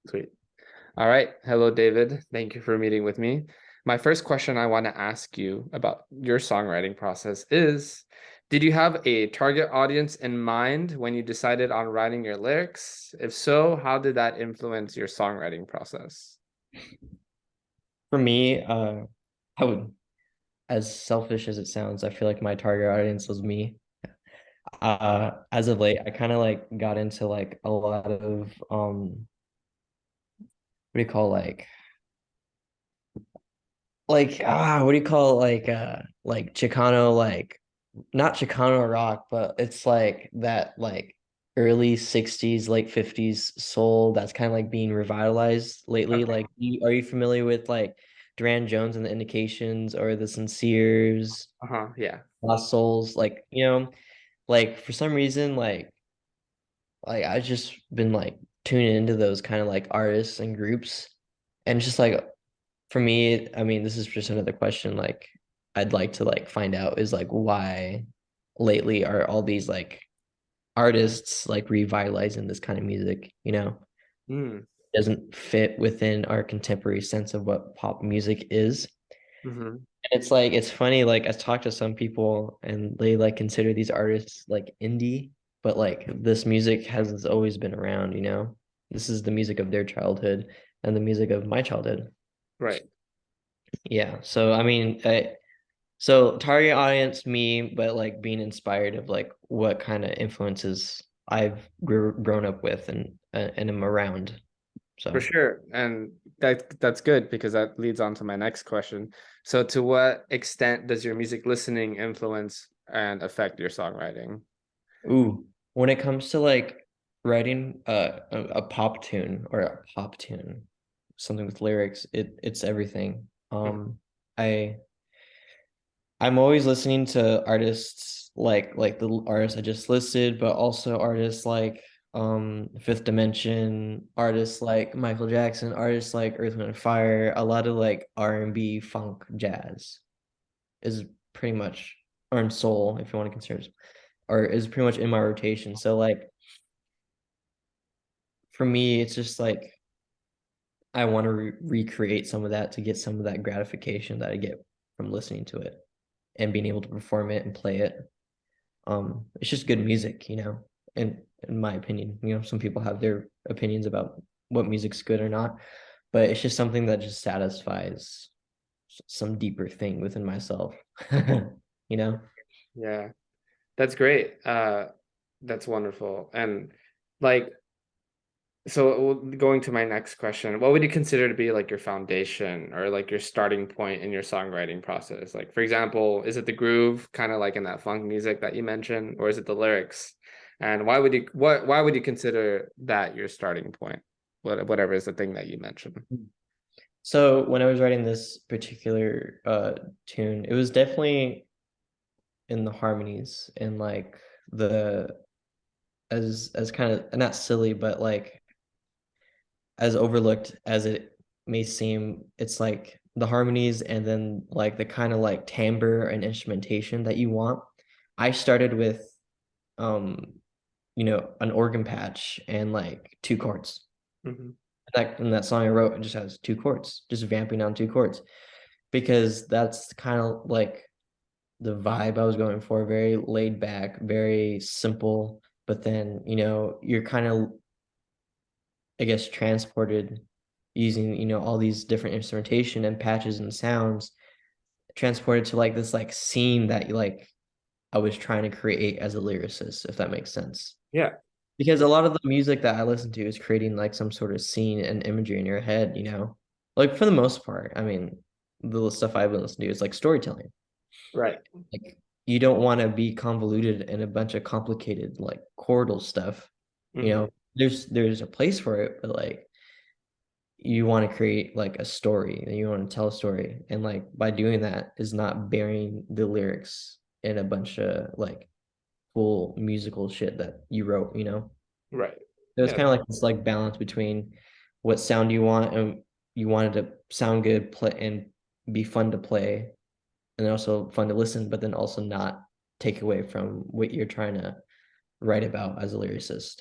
Sweet. All right. Hello, David. Thank you for meeting with me. My first question I want to ask you about your songwriting process is, did you have a target audience in mind when you decided on writing your lyrics? If so, how did that influence your songwriting process? For me, I would, as selfish as it sounds, I feel like my target audience was me. As of late, I kind of like got into like a lot of what do you call what do you call like Chicano, like not Chicano rock, but it's like that like early 60s, late 50s soul that's kind of like being revitalized lately. Okay. Like are you familiar with like Duran Jones and the Indications or the Sinceres? Uh-huh. Yeah. Lost Souls, like for some reason, like I've just been like tuning into those kind of like artists and groups, and just like for me, I mean, this is just another question like I'd like to like find out is like why lately are all these like artists like revitalizing this kind of music, Mm. doesn't fit within our contemporary sense of what pop music is. Mm-hmm. It's like it's funny, like I talked to some people and they like consider these artists like indie, but like this music has always been around, you know? This is the music of their childhood and the music of my childhood. Right. Yeah. So I mean, so target audience me, but like being inspired of like what kind of influences I've grown up with and am around. For So, sure. And that's good because that leads on to my next question. So to what extent does your music listening influence and affect your songwriting? ooh, when it comes to like writing a pop tune or a pop tune, something with lyrics, it's everything. I I'm always listening to artists like the artists I just listed, but also artists like Fifth Dimension, artists like Michael Jackson, artists like Earth, Wind and Fire, a lot of like R&B, funk, jazz is pretty much, or in soul if you want to consider it, or is pretty much in my rotation. So like for me, it's just like I want to recreate some of that to get some of that gratification that I get from listening to it and being able to perform it and play it. It's just good music, in my opinion. Some people have their opinions about what music's good or not, but it's just something that just satisfies some deeper thing within myself. you know? Yeah, that's great. That's wonderful. And like, so going to my next question, what would you consider to be like your foundation or like your starting point in your songwriting process? Like, for example, is it the groove, kind of like in that funk music that you mentioned, or is it the lyrics? And why would you consider that your starting point? Whatever is the thing that you mentioned. So when I was writing this particular tune, it was definitely in the harmonies and like the as kind of not silly, but like as overlooked as it may seem, it's like the harmonies and then like the kind of like timbre and instrumentation that you want. I started with um, an organ patch and like two chords. Hmm. That song I wrote, it just has two chords, just vamping on two chords. Because that's kind of like the vibe I was going for, very laid back, very simple, but then, you're kind of I guess transported using all these different instrumentation and patches and sounds transported to like this like scene that like I was trying to create as a lyricist, if that makes sense. Yeah. Because a lot of the music that I listen to is creating like some sort of scene and imagery in your head, like for the most part. I mean, the stuff I've been listening to is like storytelling. Right. Like you don't want to be convoluted in a bunch of complicated like chordal stuff. Hmm. There's a place for it, but like you want to create like a story and you want to tell a story, and like by doing that is not burying the lyrics in a bunch of like cool musical shit that you wrote. Right. So it's Yeah. kind of like this like balance between what sound you want, and you want it to sound good, play and be fun to play, and also fun to listen, but then also not take away from what you're trying to write about as a lyricist.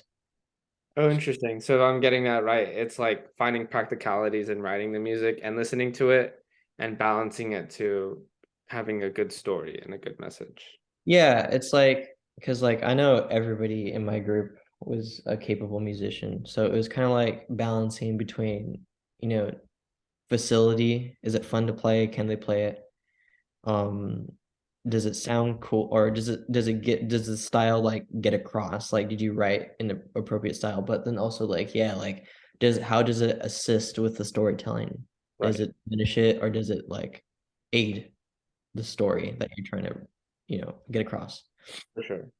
Oh, interesting. So if I'm getting that right, it's like finding practicalities in writing the music and listening to it and balancing it to having a good story and a good message. Yeah, it's like because like I know everybody in my group was a capable musician, so it was kind of like balancing between, you know, facility. Is it fun to play? Can they play it? Um, does it sound cool, or does the style like get across? Like, did you write in the appropriate style? But then also like, yeah, like does it assist with the storytelling? Does Right, it finish it, or does it like aid the story that you're trying to, get across? for sure.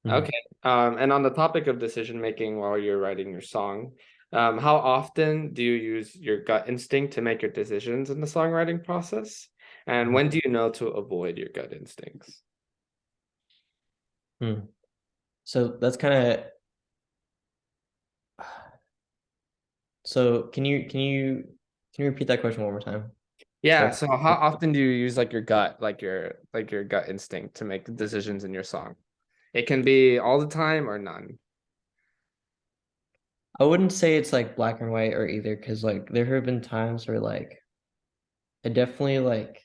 Mhm. Okay. And on the topic of decision making while you're writing your song, how often do you use your gut instinct to make your decisions in the songwriting process? And when do you know to avoid your gut instincts? Hmm. So that's kind of so can you repeat that question one more time? So Yeah, so how often do you use like your gut, like your gut instinct to make decisions in your song? It can be all the time or none. I wouldn't say it's like black and white or either, because like there have been times where like I definitely like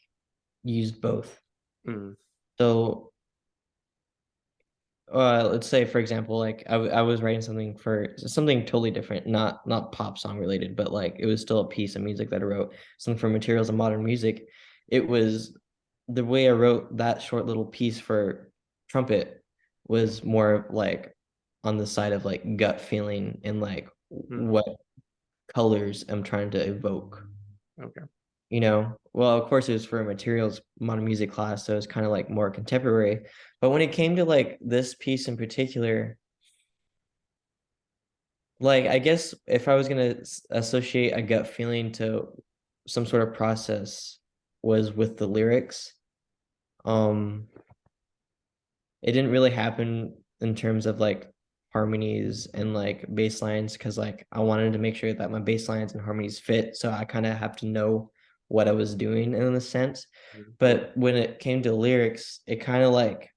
used both. Mm, So let's say for example, like I was writing something for something totally different, not pop song related, but like it was still a piece of music that I wrote, something for Materials of Modern Music. It was the way I wrote that short little piece for trumpet was more like on the side of like gut feeling and like mm, what colors I'm trying to evoke. okay. Well, of course it was for a materials modern music class, so it's kind of like more contemporary. But when it came to like this piece in particular, like I guess if I was gonna associate a gut feeling to some sort of process was with the lyrics. Um, it didn't really happen in terms of like harmonies and like bass lines because like I wanted to make sure that my bass lines and harmonies fit. So I kind of have to know what I was doing in a sense. Mm, But when it came to lyrics, it kind of like,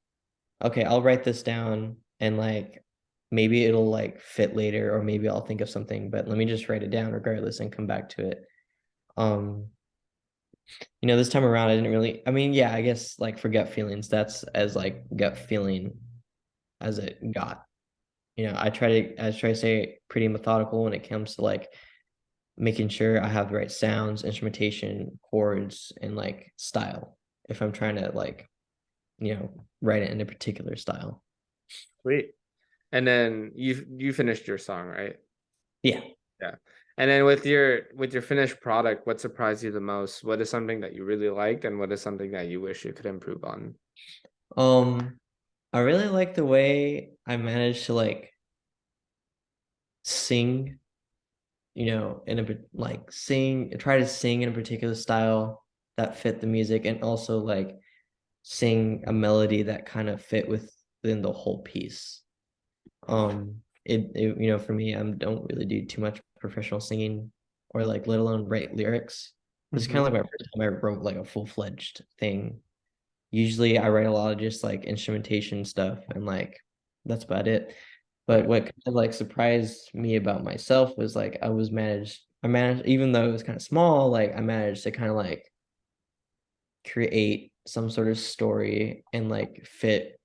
okay, I'll write this down and like maybe it'll like fit later, or maybe I'll think of something, but let me just write it down regardless and come back to it. Um, this time around I didn't really, I mean, yeah, I guess like for gut feelings, that's as like gut feeling as it got. I try to stay pretty methodical when it comes to like making sure I have the right sounds, instrumentation, chords, and like style. If I'm trying to like, write it in a particular style. sweet. And then you finished your song, right? Yeah. Yeah. And then with your finished product, what surprised you the most? What is something that you really liked and what is something that you wish you could improve on? Um, I really like the way I managed to like sing, try to sing in a particular style that fit the music, and also like sing a melody that kind of fit within the whole piece. For me, I don't really do too much professional singing or like let alone write lyrics. This is kind Hmm. of like my first time I wrote like a full-fledged thing. Usually I write a lot of just like instrumentation stuff and like that's about it. But Right. what kind of like surprised me about myself was like I managed, even though it was kind of small, like I managed to kind of like create some sort of story and like fit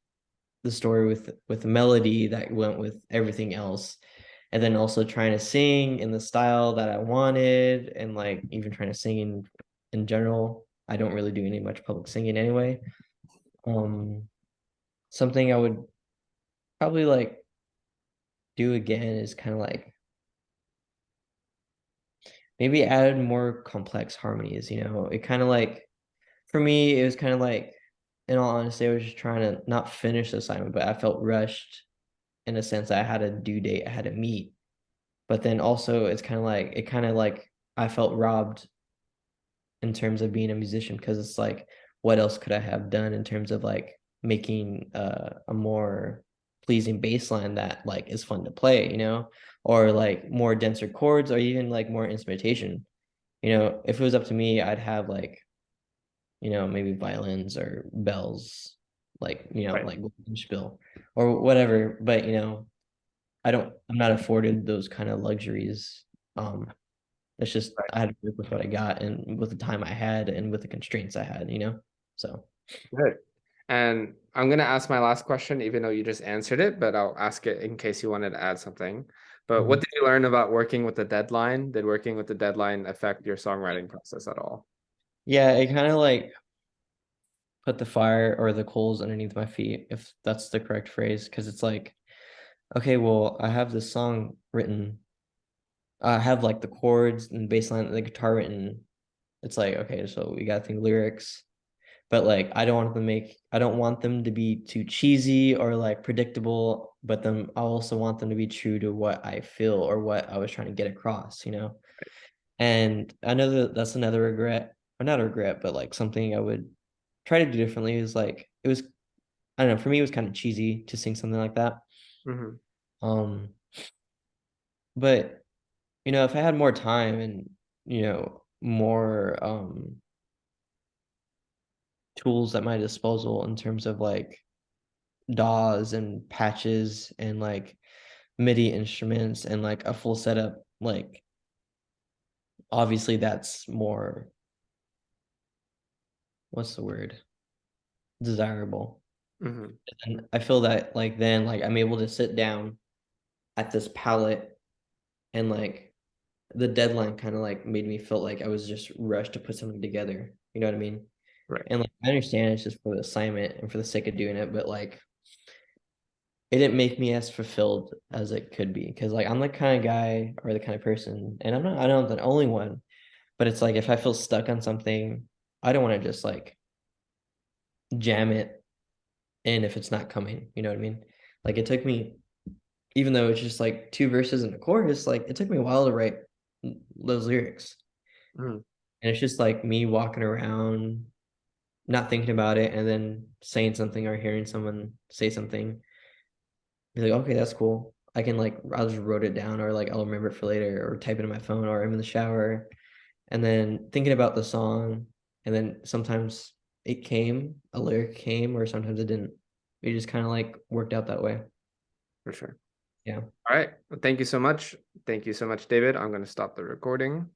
the story with a melody that went with everything else, and then also trying to sing in the style that I wanted, and like even trying to sing in general. I don't really do any much public singing anyway. Something I would probably like do again is kind of like maybe add more complex harmonies. It kind of like, for me it was kind of like, in all honesty, I was just trying to not finish the assignment, but I felt rushed in a sense. I had a due date I had to meet, but then also it kind of like I felt robbed in terms of being a musician, because it's like, what else could I have done in terms of like making a more pleasing bass line that like is fun to play, or like more denser chords, or even like more instrumentation. If it was up to me, I'd have like, maybe violins or bells, like Right. like spiel or whatever. But I'm not afforded those kind of luxuries. Um, it's just I had to work with what I got and with the time I had and with the constraints I had, you know? So Good. And I'm gonna ask my last question, even though you just answered it, but I'll ask it in case you wanted to add something. But what mhm. did you learn about working with the deadline? Did working with the deadline affect your songwriting process at all? Yeah, it kind of like put the fire or the coals underneath my feet, if that's the correct phrase, because it's like, okay, well, I have this song written. I have like the chords and bass line and the guitar written. It's like, okay, so we gotta think lyrics. But like I don't want them to be too cheesy or like predictable, but then I also want them to be true to what I feel or what I was trying to get across, you know? And I know that that's another regret, or not a regret, but like something I would try to do differently is like it was, I don't know, for me it was kind of cheesy to sing something like that. Hmm. Um, but you know, if I had more time and, you know, more tools at my disposal in terms of like DAWs and patches and like MIDI instruments and like a full setup, like obviously that's more, what's the word? Desirable. Hmm. And I feel that like then like I'm able to sit down at this palette and like the deadline kind of like made me feel like I was just rushed to put something together. You know what I mean? Right. And like I understand it's just for the assignment and for the sake of doing it, but like it didn't make me as fulfilled as it could be. Cause like I'm the kind of guy or the kind of person, and I don't the only one, but it's like if I feel stuck on something, I don't want to just like jam it in if it's not coming. You know what I mean? Like it took me, even though it's just like two verses and a chorus, like it took me a while to write those lyrics. Mhm. And it's just like me walking around, not thinking about it, and then saying something or hearing someone say something. Be like, okay, that's cool. I can like I'll just wrote it down or like I'll remember it for later or type it in my phone or I'm in the shower and then thinking about the song and then sometimes a lyric came or sometimes it didn't. It just kind of like worked out that way. For sure. Yeah. All right. Well, thank you so much. Thank you so much, David. I'm going to stop the recording.